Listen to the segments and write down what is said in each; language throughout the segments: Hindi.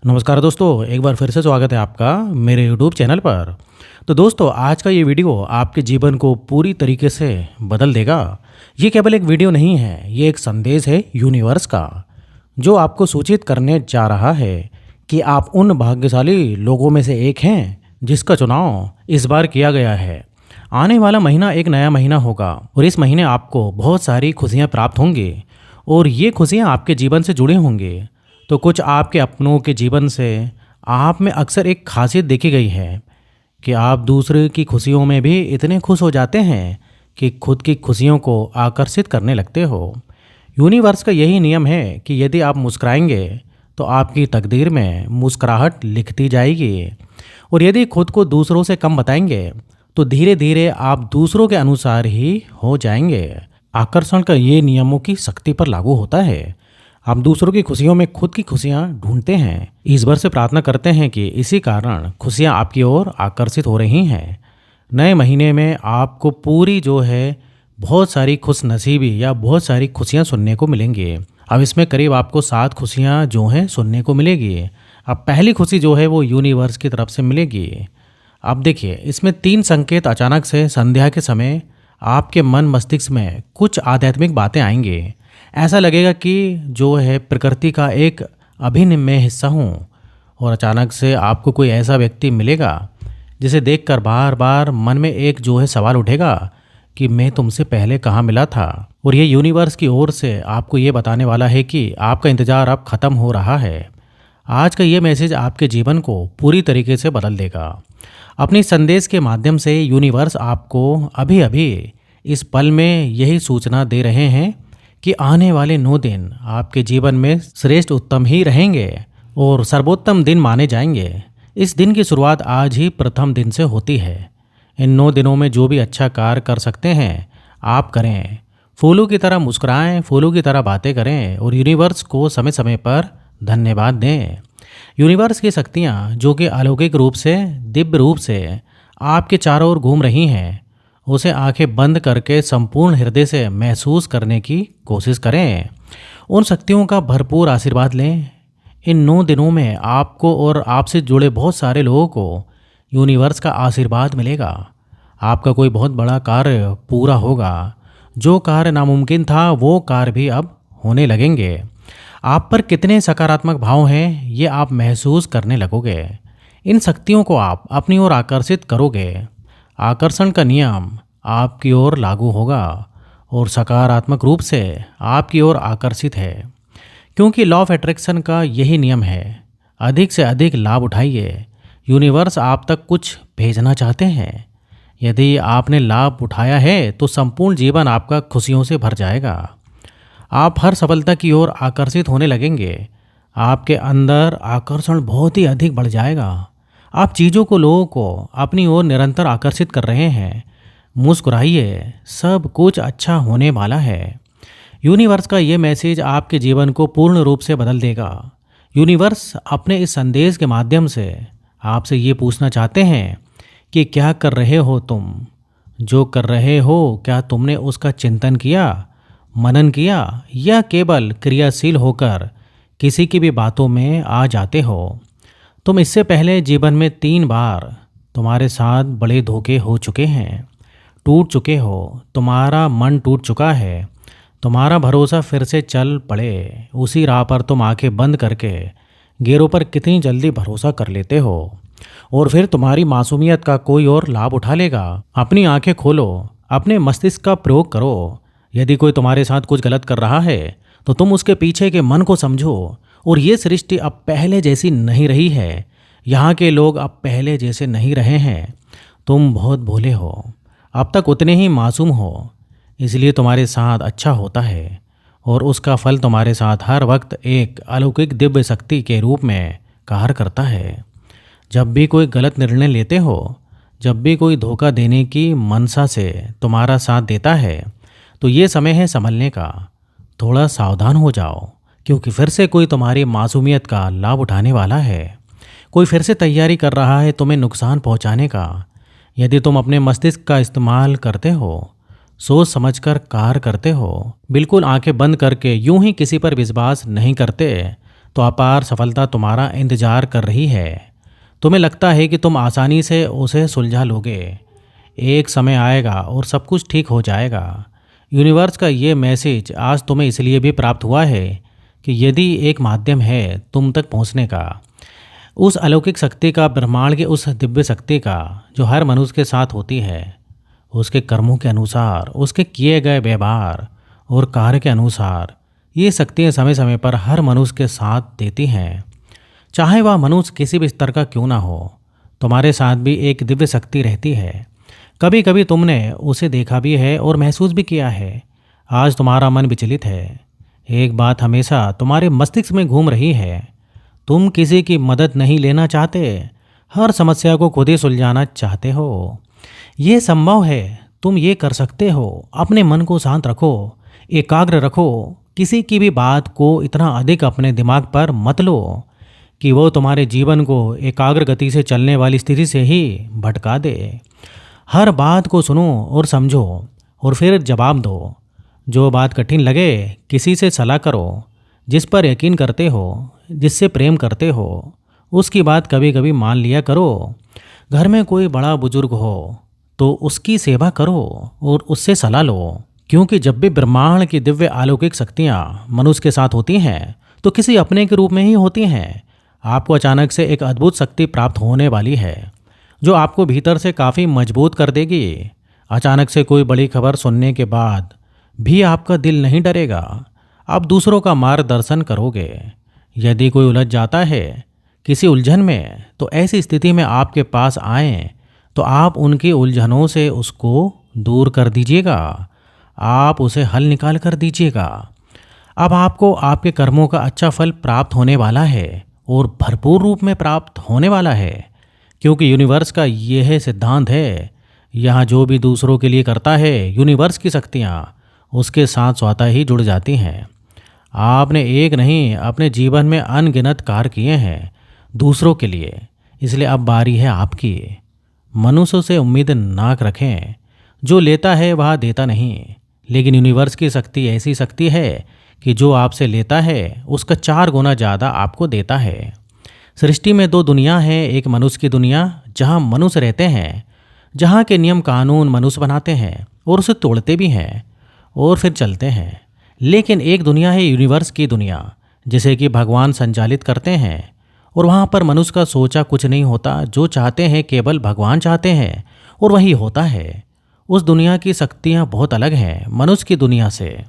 नमस्कार दोस्तों, एक बार फिर से स्वागत है आपका मेरे यूट्यूब चैनल पर। तो दोस्तों, आज का ये वीडियो आपके जीवन को पूरी तरीके से बदल देगा। ये केवल एक वीडियो नहीं है, ये एक संदेश है यूनिवर्स का, जो आपको सूचित करने जा रहा है कि आप उन भाग्यशाली लोगों में से एक हैं जिसका चुनाव इस बार किया गया है। आने वाला महीना एक नया महीना होगा और इस महीने आपको बहुत सारी खुशियाँ प्राप्त होंगी और ये खुशियाँ आपके जीवन से जुड़ी होंगी। तो कुछ आपके अपनों के जीवन से आप में अक्सर एक खासियत देखी गई है कि आप दूसरे की खुशियों में भी इतने खुश हो जाते हैं कि खुद की खुशियों को आकर्षित करने लगते हो। यूनिवर्स का यही नियम है कि यदि आप मुस्कुराएंगे तो आपकी तकदीर में मुस्कुराहट लिखती जाएगी, और यदि खुद को दूसरों से कम बताएंगे तो धीरे धीरे आप दूसरों के अनुसार ही हो जाएंगे। आकर्षण का ये नियमों की शक्ति पर लागू होता है। आप दूसरों की खुशियों में खुद की खुशियां ढूंढते हैं। ईश्वर से प्रार्थना करते हैं कि इसी कारण खुशियां आपकी ओर आकर्षित हो रही हैं। नए महीने में आपको पूरी जो है बहुत सारी खुश नसीबी या बहुत सारी खुशियां सुनने को मिलेंगी। अब इसमें करीब आपको 7 खुशियां जो हैं सुनने को मिलेगी। अब पहली खुशी जो है वो यूनिवर्स की तरफ से मिलेगी। अब देखिए, इसमें 3 संकेत अचानक से संध्या के समय आपके मन मस्तिष्क में कुछ आध्यात्मिक बातें आएंगी। ऐसा लगेगा कि जो है प्रकृति का एक अभिन्न मैं हिस्सा हूँ, और अचानक से आपको कोई ऐसा व्यक्ति मिलेगा जिसे देखकर बार बार मन में एक जो है सवाल उठेगा कि मैं तुमसे पहले कहाँ मिला था। और ये यूनिवर्स की ओर से आपको ये बताने वाला है कि आपका इंतज़ार अब ख़त्म हो रहा है। आज का ये मैसेज आपके जीवन को पूरी तरीके से बदल देगा। अपनी संदेश के माध्यम से यूनिवर्स आपको अभी अभी इस पल में यही सूचना दे रहे हैं कि आने वाले 9 दिन आपके जीवन में श्रेष्ठ उत्तम ही रहेंगे और सर्वोत्तम दिन माने जाएंगे। इस दिन की शुरुआत आज ही प्रथम दिन से होती है। इन 9 दिनों में जो भी अच्छा कार्य कर सकते हैं आप करें। फूलों की तरह मुस्कुराएं, फूलों की तरह बातें करें और यूनिवर्स को समय समय पर धन्यवाद दें। यूनिवर्स की शक्तियाँ जो कि अलौकिक रूप से, दिव्य रूप से आपके चारों ओर घूम रही हैं, उसे आंखें बंद करके संपूर्ण हृदय से महसूस करने की कोशिश करें। उन शक्तियों का भरपूर आशीर्वाद लें। इन 9 दिनों में आपको और आपसे जुड़े बहुत सारे लोगों को यूनिवर्स का आशीर्वाद मिलेगा। आपका कोई बहुत बड़ा कार्य पूरा होगा। जो कार्य नामुमकिन था वो कार्य भी अब होने लगेंगे। आप पर कितने सकारात्मक भाव हैं ये आप महसूस करने लगोगे। इन शक्तियों को आप अपनी ओर आकर्षित करोगे। आकर्षण का नियम आपकी ओर लागू होगा और सकारात्मक रूप से आपकी ओर आकर्षित है, क्योंकि लॉ ऑफ अट्रैक्शन का यही नियम है। अधिक से अधिक लाभ उठाइए। यूनिवर्स आप तक कुछ भेजना चाहते हैं। यदि आपने लाभ उठाया है तो संपूर्ण जीवन आपका खुशियों से भर जाएगा। आप हर सफलता की ओर आकर्षित होने लगेंगे। आपके अंदर आकर्षण बहुत ही अधिक बढ़ जाएगा। आप चीज़ों को, लोगों को अपनी ओर निरंतर आकर्षित कर रहे हैं। मुस्कुराइए, सब कुछ अच्छा होने वाला है। यूनिवर्स का ये मैसेज आपके जीवन को पूर्ण रूप से बदल देगा। यूनिवर्स अपने इस संदेश के माध्यम से आपसे ये पूछना चाहते हैं कि क्या कर रहे हो तुम? जो कर रहे हो क्या तुमने उसका चिंतन किया, मनन किया, या केवल क्रियाशील होकर किसी की भी बातों में आ जाते हो? तुम इससे पहले जीवन में 3 बार तुम्हारे साथ बड़े धोखे हो चुके हैं। टूट चुके हो, तुम्हारा मन टूट चुका है। तुम्हारा भरोसा फिर से चल पड़े उसी राह पर तुम आंखें बंद करके गैरों पर कितनी जल्दी भरोसा कर लेते हो, और फिर तुम्हारी मासूमियत का कोई और लाभ उठा लेगा। अपनी आंखें खोलो, अपने मस्तिष्क का प्रयोग करो। यदि कोई तुम्हारे साथ कुछ गलत कर रहा है तो तुम उसके पीछे के मन को समझो। और ये सृष्टि अब पहले जैसी नहीं रही है। यहाँ के लोग अब पहले जैसे नहीं रहे हैं। तुम बहुत भोले हो, अब तक उतने ही मासूम हो, इसलिए तुम्हारे साथ अच्छा होता है, और उसका फल तुम्हारे साथ हर वक्त एक अलौकिक दिव्य शक्ति के रूप में कार्य करता है। जब भी कोई गलत निर्णय लेते हो, जब भी कोई धोखा देने की मनसा से तुम्हारा साथ देता है, तो ये समय है संभलने का। थोड़ा सावधान हो जाओ, क्योंकि फिर से कोई तुम्हारी मासूमियत का लाभ उठाने वाला है। कोई फिर से तैयारी कर रहा है तुम्हें नुकसान पहुंचाने का। यदि तुम अपने मस्तिष्क का इस्तेमाल करते हो, सोच समझकर कार्य करते हो, बिल्कुल आंखें बंद करके यूं ही किसी पर विश्वास नहीं करते, तो अपार सफलता तुम्हारा इंतजार कर रही है। तुम्हें लगता है कि तुम आसानी से उसे सुलझा लोगे। एक समय आएगा और सब कुछ ठीक हो जाएगा। यूनिवर्स का ये मैसेज आज तुम्हें इसलिए भी प्राप्त हुआ है कि यदि एक माध्यम है तुम तक पहुंचने का, उस अलौकिक शक्ति का, ब्रह्मांड की उस दिव्य शक्ति का जो हर मनुष्य के साथ होती है, उसके कर्मों के अनुसार, उसके किए गए व्यवहार और कार्य के अनुसार ये शक्तियाँ समय समय पर हर मनुष्य के साथ देती हैं। चाहे वह मनुष्य किसी भी स्तर का क्यों ना हो, तुम्हारे साथ भी एक दिव्य शक्ति रहती है। कभी कभी तुमने उसे देखा भी है और महसूस भी किया है। आज तुम्हारा मन विचलित है। एक बात हमेशा तुम्हारे मस्तिष्क में घूम रही है। तुम किसी की मदद नहीं लेना चाहते, हर समस्या को खुद ही सुलझाना चाहते हो। ये संभव है, तुम ये कर सकते हो। अपने मन को शांत रखो, एकाग्र रखो। किसी की भी बात को इतना अधिक अपने दिमाग पर मत लो कि वो तुम्हारे जीवन को एकाग्र गति से चलने वाली स्थिति से ही भटका दे। हर बात को सुनो और समझो और फिर जवाब दो। जो बात कठिन लगे, किसी से सलाह करो। जिस पर यकीन करते हो, जिससे प्रेम करते हो, उसकी बात कभी कभी मान लिया करो। घर में कोई बड़ा बुजुर्ग हो तो उसकी सेवा करो और उससे सलाह लो, क्योंकि जब भी ब्रह्मांड की दिव्य अलौकिक शक्तियाँ मनुष्य के साथ होती हैं तो किसी अपने के रूप में ही होती हैं। आपको अचानक से एक अद्भुत शक्ति प्राप्त होने वाली है जो आपको भीतर से काफ़ी मजबूत कर देगी। अचानक से कोई बड़ी खबर सुनने के बाद भी आपका दिल नहीं डरेगा। आप दूसरों का मार्गदर्शन करोगे। यदि कोई उलझ जाता है किसी उलझन में, तो ऐसी स्थिति में आपके पास आएं तो आप उनकी उलझनों से उसको दूर कर दीजिएगा। आप उसे हल निकाल कर दीजिएगा। अब आपको आपके कर्मों का अच्छा फल प्राप्त होने वाला है और भरपूर रूप में प्राप्त होने वाला है, क्योंकि यूनिवर्स का यह सिद्धांत है। यहाँ जो भी दूसरों के लिए करता है, यूनिवर्स की शक्तियाँ उसके साथ स्वतः ही जुड़ जाती हैं। आपने एक नहीं, अपने जीवन में अनगिनत कार्य किए हैं दूसरों के लिए, इसलिए अब बारी है आपकी। मनुष्यों से उम्मीद ना रखें। जो लेता है वह देता नहीं, लेकिन यूनिवर्स की शक्ति ऐसी शक्ति है कि जो आपसे लेता है उसका 4 गुना ज़्यादा आपको देता है। सृष्टि में 2 दुनिया हैं। एक मनुष्य की दुनिया जहाँ मनुष्य रहते हैं, जहाँ के नियम कानून मनुष्य बनाते हैं और उसे तोड़ते भी हैं और फिर चलते हैं। लेकिन एक दुनिया है यूनिवर्स की दुनिया, जिसे कि भगवान संचालित करते हैं, और वहाँ पर मनुष्य का सोचा कुछ नहीं होता। जो चाहते हैं केवल भगवान चाहते हैं और वही होता है। उस दुनिया की शक्तियाँ बहुत अलग हैं मनुष्य की दुनिया से।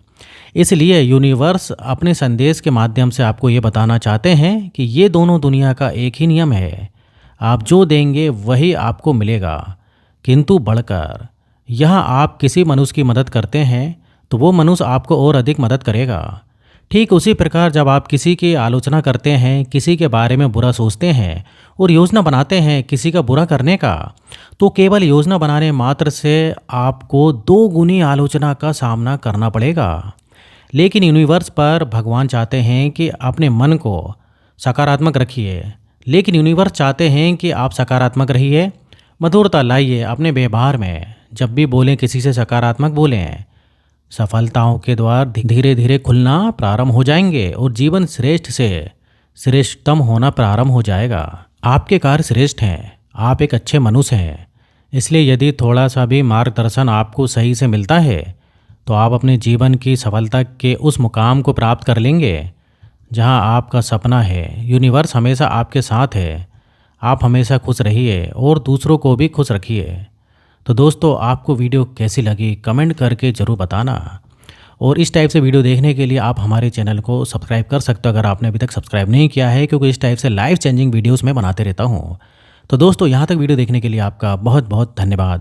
इसलिए यूनिवर्स अपने संदेश के माध्यम से आपको ये बताना चाहते हैं कि ये दोनों दुनिया का एक ही नियम है। आप जो देंगे वही आपको मिलेगा, किंतु बढ़कर। यहाँ आप किसी मनुष्य की मदद करते हैं तो वो मनुष्य आपको और अधिक मदद करेगा। ठीक उसी प्रकार जब आप किसी की आलोचना करते हैं, किसी के बारे में बुरा सोचते हैं और योजना बनाते हैं किसी का बुरा करने का, तो केवल योजना बनाने मात्र से आपको 2 गुनी आलोचना का सामना करना पड़ेगा। लेकिन यूनिवर्स पर भगवान चाहते हैं कि अपने मन को सकारात्मक रखिए। लेकिन यूनिवर्स चाहते हैं कि आप सकारात्मक रहिए, मधुरता लाइए अपने व्यवहार में। जब भी बोलें किसी से सकारात्मक बोलें। सफलताओं के द्वार धीरे धीरे खुलना प्रारंभ हो जाएंगे और जीवन श्रेष्ठ से श्रेष्ठतम होना प्रारंभ हो जाएगा। आपके कार्य श्रेष्ठ हैं, आप एक अच्छे मनुष्य हैं। इसलिए यदि थोड़ा सा भी मार्गदर्शन आपको सही से मिलता है तो आप अपने जीवन की सफलता के उस मुकाम को प्राप्त कर लेंगे जहां आपका सपना है। यूनिवर्स हमेशा आपके साथ है। आप हमेशा खुश रहिए और दूसरों को भी खुश रखिए। तो दोस्तों, आपको वीडियो कैसी लगी कमेंट करके ज़रूर बताना। और इस टाइप से वीडियो देखने के लिए आप हमारे चैनल को सब्सक्राइब कर सकते हो अगर आपने अभी तक सब्सक्राइब नहीं किया है, क्योंकि इस टाइप से लाइफ चेंजिंग वीडियोस मैं बनाते रहता हूँ। तो दोस्तों, यहाँ तक वीडियो देखने के लिए आपका बहुत बहुत धन्यवाद।